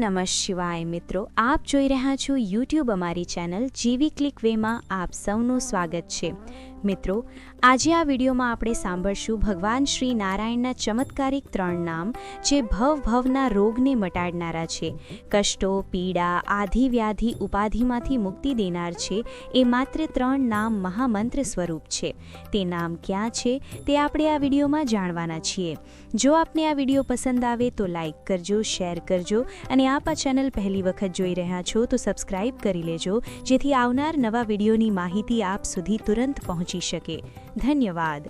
નમઃ શિવાય મિત્રો, આપ જોઈ રહ્યા છો યુટ્યુબ અમારી ચેનલ જીવી ક્લિક વેમાં આપ સૌનું સ્વાગત છે। મિત્રો, આજે આ વિડીયોમાં આપણે સાંભળશું ભગવાન શ્રી નારાયણના ચમત્કારિક 3 નામ જે ભવના રોગને મટાડનારા છે, કષ્ટો, પીડા, આધિ વ્યાધિ ઉપાધિમાંથી મુક્તિ દેનાર છે। એ માત્ર 3 નામ મહામંત્ર સ્વરૂપ છે। તે નામ ક્યાં છે તે આપણે આ વિડીયોમાં જાણવાના છીએ। જો આપને આ વિડીયો પસંદ આવે તો લાઈક કરજો, શેર કરજો અને આપ આ ચેનલ પહેલી વખત જોઈ રહ્યા છો તો સબસ્ક્રાઇબ કરી લેજો, જેથી આવનાર નવા વિડીયોની માહિતી આપ સુધી તુરંત પહોંચી શકે। ધન્યવાદ।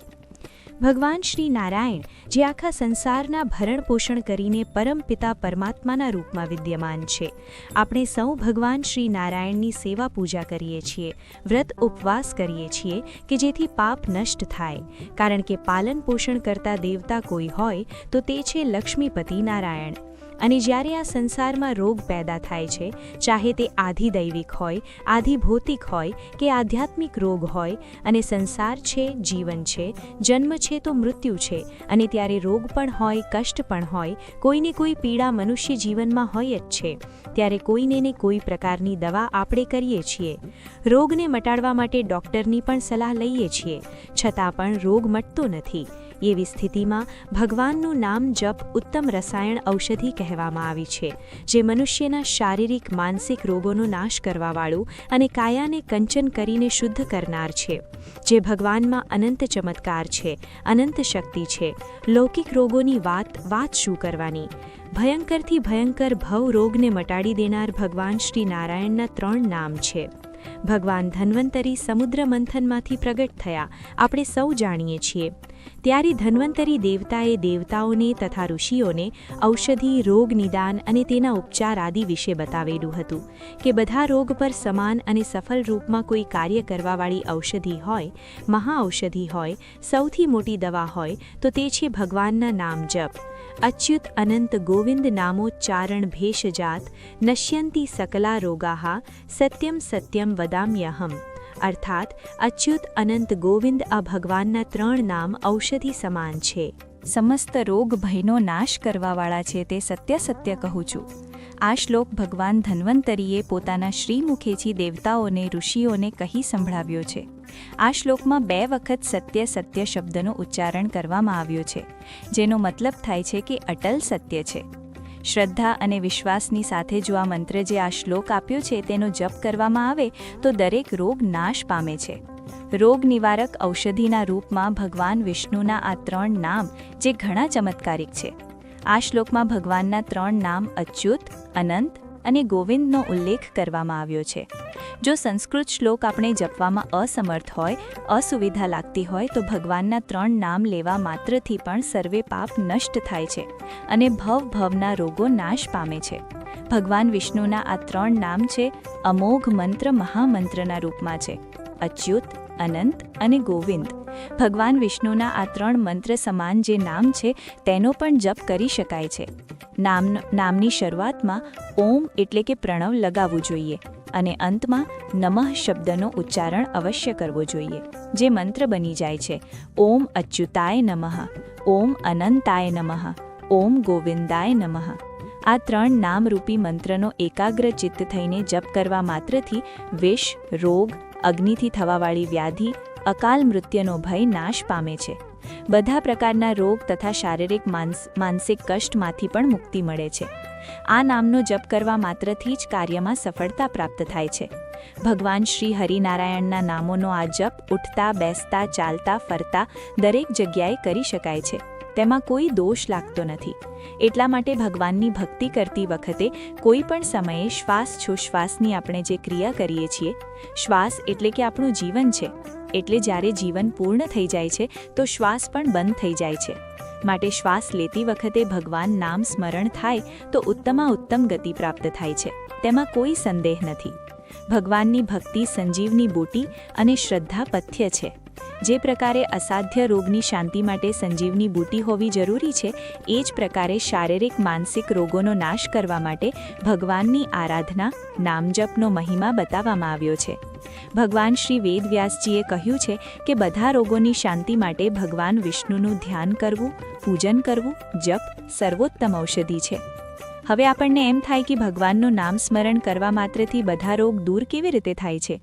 ભગવાન શ્રી નારાયણ જે આખા સંસારના ભરણ પોષણ કરીને પરમપિતા પરમાત્માના રૂપમાં વિદ્યમાન છે। આપણે સૌ ભગવાન શ્રી નારાયણની સેવા પૂજા કરીએ છીએ, વ્રત ઉપવાસ કરીએ છીએ કે જેથી પાપ નષ્ટ થાય, કારણ કે પાલન પોષણ કરતા દેવતા કોઈ હોય તો તે છે લક્ષ્મીપતિ નારાયણ। અને જ્યારે આ સંસારમાં રોગ પેદા થાય છે, ચાહે તે આધિદૈવિક હોય, આધિભૌતિક હોય કે આધ્યાત્મિક રોગ હોય, અને સંસાર છે, જીવન છે, જન્મ છે તો મૃત્યુ છે, અને ત્યારે રોગ પણ હોય, કષ્ટ પણ હોય, કોઈને કોઈ પીડા મનુષ્ય જીવનમાં હોય જ છે, ત્યારે કોઈને ને કોઈ પ્રકારની દવા આપણે કરીએ છીએ। રોગને મટાડવા માટે ડૉક્ટરની પણ સલાહ લઈએ છીએ, છતાં પણ રોગ મટતો નથી। એવી સ્થિતિમાં ભગવાનનું નામ જપ ઉત્તમ રસાયણ ઔષધિ કહેવામાં આવી છે, જે મનુષ્યના શારીરિક માનસિક રોગોનો નાશ કરવાવાળું અને કાયાને કંચન કરીને શુદ્ધ કરનાર છે, જે ભગવાનમાં અનંત ચમત્કાર છે, અનંત શક્તિ છે। લૌકિક રોગોની વાત શું કરવાની, ભયંકરથી ભયંકર ભવ રોગને મટાડી દેનાર ભગવાન શ્રી નારાયણના 3 નામ છે। ભગવાન ધન્વંતરી સમુદ્ર મંથનમાંથી પ્રગટ થયા આપણે સૌ જાણીએ છીએ। ત્યારે ધન્વંતરી દેવતાએ દેવતાઓને તથા ઋષિઓને ઔષધિ, રોગ નિદાન અને તેના ઉપચાર આદિ વિશે બતાવેલું હતું કે બધા રોગ પર સમાન અને સફળ રૂપમાં કોઈ કાર્ય કરવાવાળી ઔષધિ હોય, મહાઔષધિ હોય, સૌથી મોટી દવા હોય તો તે છે ભગવાનના નામ જપ। અચ્યુત અનંત ગોવિંદ નામોચ્ચારણ ભેષજાત નશ્યંતી સકલા રોગાહ સત્યમ સત્યમ વદામ્યહમ। અર્થાત અચ્યુત અનંત ગોવિંદ આ ભગવાનના 3 નામ ઔષધિ સમાન છે, સમસ્ત રોગ ભયનો નાશ કરવાવાળા છે, તે સત્ય સત્ય કહું છું। આ શ્લોક ભગવાન ધન્વંતરીએ પોતાના શ્રીમુખેથી દેવતાઓને, ઋષિઓને કહી સંભળાવ્યો છે। આ શ્લોકમાં 2 વખત સત્ય સત્ય શબ્દનો ઉચ્ચારણ કરવામાં આવ્યો છે, જેનો મતલબ થાય છે કે અટલ સત્ય છે। શ્રદ્ધા અને વિશ્વાસની સાથે જો આ મંત્ર જે આ શ્લોક આપ્યો છે તેનો જપ કરવામાં આવે તો દરેક રોગ નાશ પામે છે। રોગ નિવારક ઔષધિના રૂપમાં ભગવાન વિષ્ણુના આ 3 નામ જે ઘણા ચમત્કારિક છે। આ શ્લોકમાં ભગવાનના 3 નામ અચ્યુત, અનંત અને ગોવિંદનો ઉલ્લેખ કરવામાં આવ્યો છે। જો સંસ્કૃત શ્લોક આપણે જપવામાં અસમર્થ હોય, અસુવિધા લાગતી હોય તો ભગવાનના 3 નામ લેવા માત્રથી પણ સર્વે પાપ નષ્ટ થાય છે અને ભવના રોગો નાશ પામે છે। ભગવાન વિષ્ણુના આ 3 નામ છે અમોઘ મંત્ર મહામંત્રના રૂપમાં છે, અચ્યુત, અનંત અને ગોવિંદ। ભગવાન વિષ્ણુના આ 3 મંત્ર સમાન જે નામ છે તેનો પણ જપ કરી શકાય છે। નામની શરૂઆતમાં ઓમ એટલે કે પ્રણવ લગાવવું જોઈએ અને અંતમાં નમઃ શબ્દનો ઉચ્ચારણ અવશ્ય કરવો જોઈએ, જે મંત્ર બની જાય છે ઓમ અચ્યુતાય નમઃ, ઓમ અનંતાય નમઃ, ઓમ ગોવિંદાય નમઃ। આ 3 નામરૂપી મંત્રનો એકાગ્ર ચિત્ત થઈને જપ કરવા માત્રથી વિષ, રોગ, અગ્નિથી થવાવાળી વ્યાધિ, અકાલ મૃત્યુનો ભય નાશ પામે છે। બધા પ્રકારના રોગ તથા શારીરિક માનસિક કષ્ટમાંથી પણ મુક્તિ મળે છે। આ નામનો જપ કરવા માત્રથી જ કાર્યમાં સફળતા પ્રાપ્ત થાય છે। ભગવાન શ્રી હરિનારાયણના નામોનો આ જપ ઉઠતા, બેસતા, ચાલતા, ફરતા દરેક જગ્યાએ કરી શકાય છે, તેમાં કોઈ દોષ લાગતો નથી। એટલા માટે ભગવાનની ભક્તિ કરતી વખતે કોઈ પણ સમયે શ્વાસોચ્છ્વાસની આપણે જે ક્રિયા કરીએ છીએ, શ્વાસ એટલે કે આપણું જીવન છે, એટલે જ્યારે જીવન પૂર્ણ થઈ જાય છે તો શ્વાસ પણ બંધ થઈ જાય છે। માટે શ્વાસ લેતી વખતે ભગવાન નામ સ્મરણ થાય તો ઉત્તમ ગતિ પ્રાપ્ત થાય છે, તેમાં કોઈ સંદેહ નથી। ભગવાનની ભક્તિ સંજીવની બૂટી અને શ્રદ્ધા પથ્ય છે। જે પ્રકારે અસાધ્ય રોગની શાંતિ માટે સંજીવની બૂટી હોવી જરૂરી છે, એ જ પ્રકારે શારીરિક માનસિક રોગોનો નાશ કરવા માટે ભગવાનની આરાધના, નામજપનો મહિમા બતાવવામાં આવ્યો છે। ભગવાન શ્રી વેદવ્યાસજીએ કહ્યું છે કે બધા રોગોની શાંતિ માટે ભગવાન વિષ્ણુનું ધ્યાન કરવું, પૂજન કરવું, જપ સર્વોત્તમ ઔષધિ છે। હવે આપણને એમ થાય કે ભગવાનનું નામ સ્મરણ કરવા માત્રથી બધા રોગ દૂર કેવી રીતે થાય છે?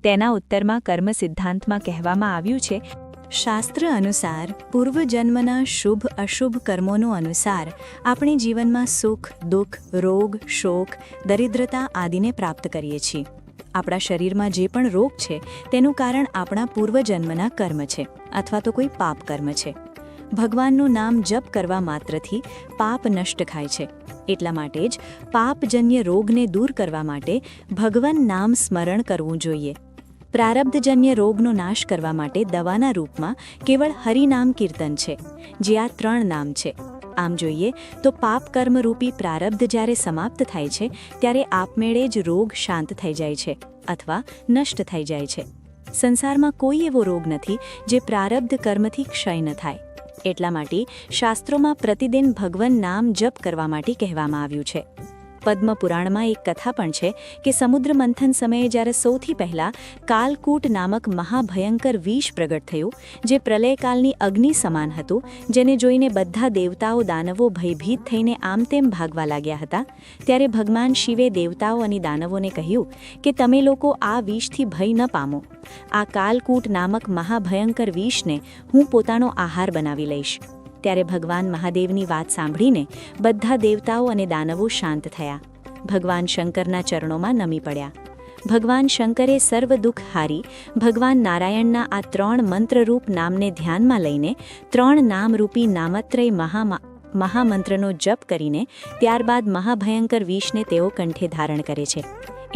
તેના ઉત્તરમાં કર્મ સિદ્ધાંતમાં કહેવામાં આવ્યું છે, શાસ્ત્ર અનુસાર પૂર્વજન્મના શુભ અશુભ કર્મોનો અનુસાર આપણે જીવનમાં સુખ, દુઃખ, રોગ, શોક, દરિદ્રતા આદિને પ્રાપ્ત કરીએ છીએ. આપણા શરીરમાં જે પણ રોગ છે તેનું કારણ આપણા પૂર્વજન્મના કર્મ છે અથવા તો કોઈ પાપ કર્મ છે. ભગવાનનું નામ જપ કરવા માત્રથી પાપ નષ્ટ થાય છે. એટલા માટે જ પાપજન્ય રોગને દૂર કરવા માટે ભગવાન નામ સ્મરણ કરવું જોઈએ. પ્રારબ્ધજન્ય રોગનો નાશ કરવા માટે દવાના રૂપમાં કેવળ હરિનામ કીર્તન છે, જે આ 3 નામ છે. આમ જોઈએ તો પાપ કર્મરૂપી પ્રારબ્ધ જ્યારે સમાપ્ત થાય છે ત્યારે આપમેળે જ રોગ શાંત થઈ જાય છે અથવા નષ્ટ થઈ જાય છે. સંસારમાં કોઈ એવો રોગ નથી જે પ્રારબ્ધ કર્મથી ક્ષય ન થાય. એટલા માટે શાસ્ત્રોમાં પ્રતિદિન ભગવાન નામ જપ કરવા માટે કહેવામાં આવ્યું છે. પદ્મ પુરાણમાં એક કથા પણ છે કે સમુદ્ર મંથન સમયે જ્યારે સૌથી પહેલાં કાલકૂટ નામક મહાભયંકર વિષ પ્રગટ થયું, જે પ્રલયકાલની અગ્નિ સમાન હતું, જેને જોઈને બધા દેવતાઓ દાનવો ભયભીત થઈને આમ તેમ ભાગવા લાગ્યા હતા. ત્યારે ભગવાન શિવે દેવતાઓ અને દાનવોને કહ્યું કે તમે લોકો આ વિષથી ભય ન પામો. આ કાલકૂટ નામક મહાભયંકર વિષને હું પોતાનો આહાર બનાવી લઈશ. ત્યારે ભગવાન મહાદેવની વાત સાંભળીને બધા દેવતાઓ અને દાનવો શાંત થયા. ભગવાન શંકરના ચરણોમાં નમી પડ્યા. ભગવાન શંકરે સર્વ દુઃખ હારી ભગવાન નારાયણના આ 3 મંત્રરૂપ નામને ધ્યાનમાં લઈને 3 નામરૂપી નામત્રય મહામંત્રનો જપ કરીને ત્યારબાદ મહાભયંકર વિષને તેઓ કંઠે ધારણ કરે છે.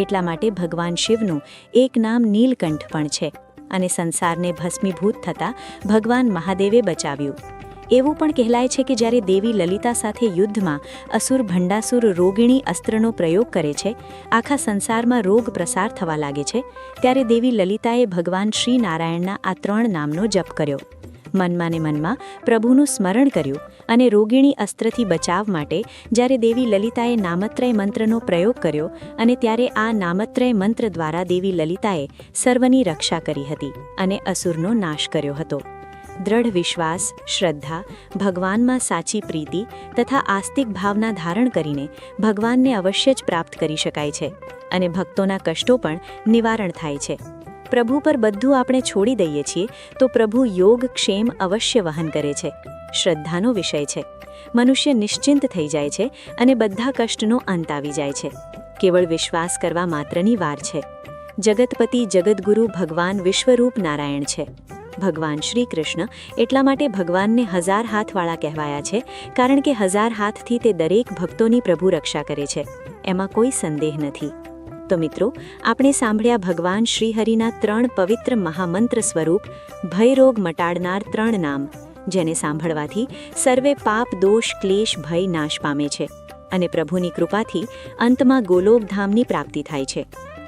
એટલા માટે ભગવાન શિવનું એક નામ નીલકંઠ પણ છે અને સંસારને ભસ્મીભૂત થતાં ભગવાન મહાદેવે બચાવ્યું. એવું પણ કહેલાય છે કે જ્યારે દેવી લલિતા સાથે યુદ્ધમાં અસુર ભંડાસુર રોગિણી અસ્ત્રનો પ્રયોગ કરે છે, આખા સંસારમાં રોગ પ્રસાર થવા લાગે છે, ત્યારે દેવી લલિતાએ ભગવાન શ્રી નારાયણના આ 3 નામનો જપ કર્યો. મનમાં ને મનમાં પ્રભુનું સ્મરણ કર્યું અને રોગિણી અસ્ત્રથી બચાવ માટે જ્યારે દેવી લલિતાએ નામત્રય મંત્રનો પ્રયોગ કર્યો અને ત્યારે આ નામત્રય મંત્ર દ્વારા દેવી લલિતાએ સર્વની રક્ષા કરી હતી અને અસુરનો નાશ કર્યો હતો. દ્રઢ વિશ્વાસ, શ્રદ્ધા, ભગવાનમાં સાચી પ્રીતિ તથા આસ્તિક ભાવના ધારણ કરીને ભગવાનને અવશ્ય જ પ્રાપ્ત કરી શકાય છે અને ભક્તોના કષ્ટો પણ નિવારણ થાય છે. પ્રભુ પર બધું આપણે છોડી દઈએ છીએ તો પ્રભુ યોગ ક્ષેમ અવશ્ય વહન કરે છે. શ્રદ્ધાનો વિષય છે. મનુષ્ય નિશ્ચિંત થઈ જાય છે અને બધા કષ્ટનો અંત આવી જાય છે. કેવળ વિશ્વાસ કરવા માત્રની વાર છે. જગતપતિ જગદગુરુ ભગવાન વિશ્વરૂપ નારાયણ છે. ભગવાન શ્રી કૃષ્ણ એટલા માટે ભગવાનને 1000 હાથવાળા કહેવાયા છે, કારણ કે 1000 હાથથી તે દરેક ભક્તોની પ્રભુ રક્ષા કરે છે. એમાં કોઈ સંદેહ નથી. તો મિત્રો, આપણે સાંભળ્યા ભગવાન શ્રીહરિના 3 પવિત્ર મહામંત્ર સ્વરૂપ ભયરોગ મટાડનાર 3 નામ, જેને સાંભળવાથી સર્વે પાપ દોષ ક્લેશ ભય નાશ પામે છે અને પ્રભુની કૃપાથી અંતમાં ગોલોકધામની પ્રાપ્તિ થાય છે,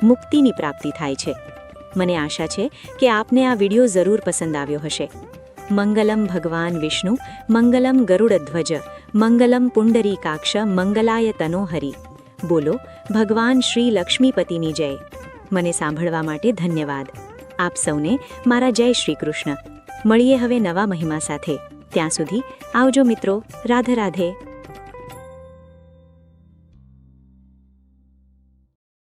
મુક્તિની પ્રાપ્તિ થાય છે. મને આશા છે કે આપને આ વિડીયો જરૂર પસંદ આવ્યો હશે. મંગલમ ભગવાન વિષ્ણુ, મંગલમ ગરુડધ્વજ, મંગલમ પુંડરીકાક્ષ, મંગલાય તનોહરી. બોલો ભગવાન શ્રી લક્ષ્મીપતિની જય. મને સાંભળવા માટે ધન્યવાદ. આપ સૌને મારા જય શ્રી કૃષ્ણ. મળીએ હવે નવા મહિમા સાથે. ત્યાં સુધી આવજો મિત્રો. રાધે રાધે.